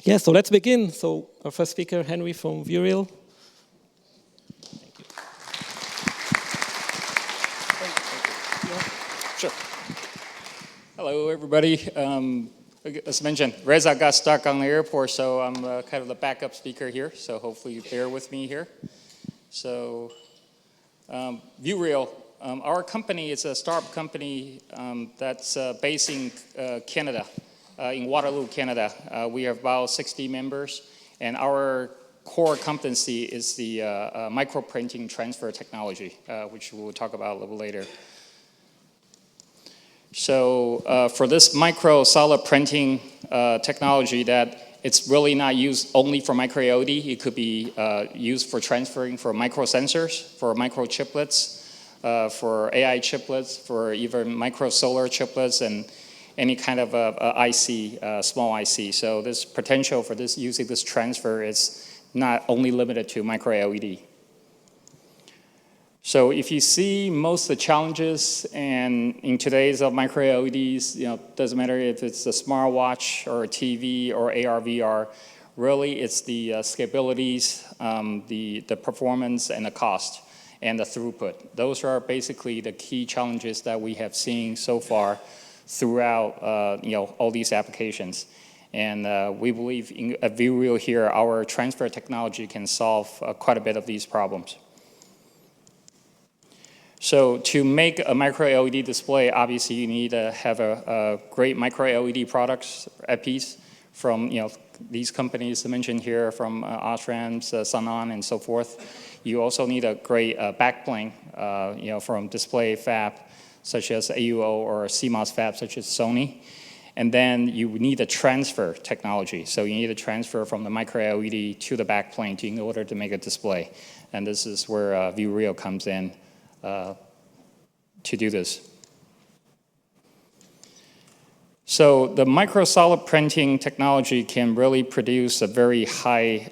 Yeah, so let's begin. So our first speaker, Henry from VueReal. Sure. Hello, everybody. As mentioned, Reza got stuck on the airport, so I'm kind of the backup speaker here. So hopefully you bear with me here. So VueReal, our company is a startup company that's based in Canada, in Waterloo, Canada. We have about 60 members, and our core competency is the microprinting transfer technology, which we'll talk about a little later. So for this micro-solid printing technology, that it's really not used only for micro-LED. It could be used for transferring for microsensors, for microchiplets, for AI chiplets, for even micro-solar chiplets, and any kind of IC, small IC. So this potential for this using this transfer is not only limited to micro-LED. So if you see most of the challenges and in today's micro-LEDs, doesn't matter if it's a smartwatch or a TV or AR, VR, really it's the scalabilities, the performance and the cost and the throughput. Those are basically the key challenges that we have seen so far throughout all these applications. And we believe at VueReal here, our transfer technology can solve quite a bit of these problems. So to make a micro-LED display, obviously you need to have a great micro-LED products, EPIs, from these companies mentioned here, from Osram's, Sanan, and so forth. You also need a great backplane, from display fab, such as AUO or CMOS fab, such as Sony. And then you need a transfer technology. So you need a transfer from the micro-LED to the backplane in order to make a display. And this is where VueReal comes in to do this. So the micro-solid printing technology can really produce a very high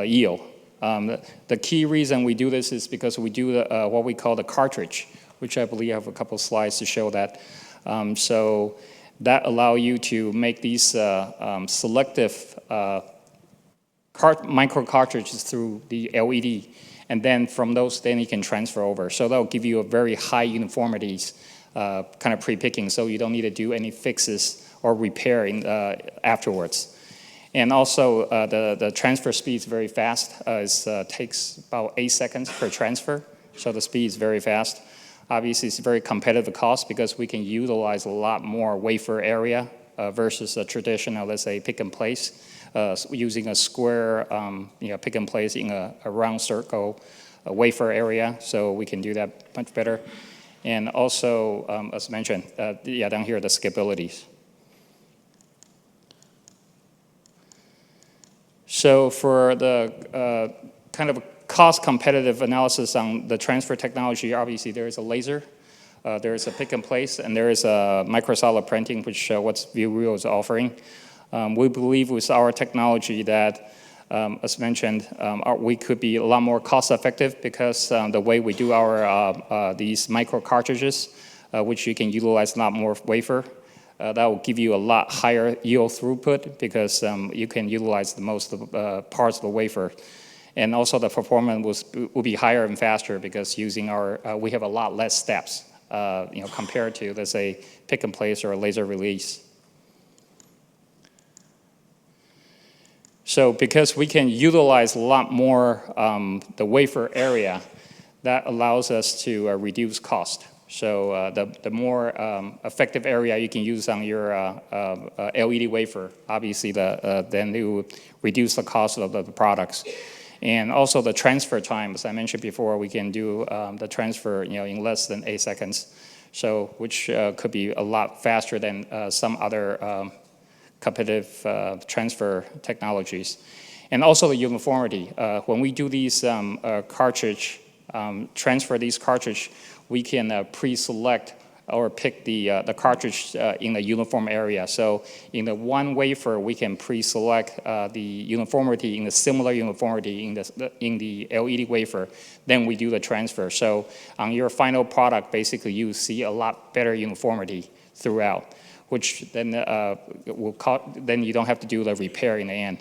yield. The key reason we do this is because we do what we call the cartridge, which I believe I have a couple slides to show that. So that allow you to make these selective micro cartridges through the LED. And then from those, then you can transfer over. So that'll give you a very high uniformities kind of pre-picking, so you don't need to do any fixes or repairing afterwards. And also, the transfer speed is very fast. It takes about 8 seconds per transfer, so the speed is very fast. Obviously, it's very competitive cost because we can utilize a lot more wafer area versus a traditional, let's say, pick and place. Using a square, pick and place in a round circle, a wafer area, so we can do that much better. And also, as mentioned, down here, the scalabilities. So for the kind of cost competitive analysis on the transfer technology, obviously there is a laser, there is a pick and place, and there is a micro-solid printing, which what VueReal is offering. We believe with our technology that, as mentioned, we could be a lot more cost effective because the way we do our these micro cartridges, which you can utilize a lot more wafer, that will give you a lot higher yield throughput because you can utilize the most of parts of the wafer. And also the performance will be higher and faster because using we have a lot less steps, compared to, let's say, pick and place or a laser release. So because we can utilize a lot more the wafer area, that allows us to reduce cost. So the more effective area you can use on your LED wafer, obviously then it will reduce the cost of the products. And also the transfer time, as I mentioned before, we can do the transfer in less than 8 seconds, so which could be a lot faster than some other competitive transfer technologies. And also the uniformity. When we do these transfer these cartridge, we can pre-select or pick the cartridge in a uniform area. So in the one wafer, we can pre-select the uniformity in the similar uniformity in the LED wafer. Then we do the transfer. So on your final product, basically you see a lot better uniformity throughout. which then then you don't have to do the repair in the end.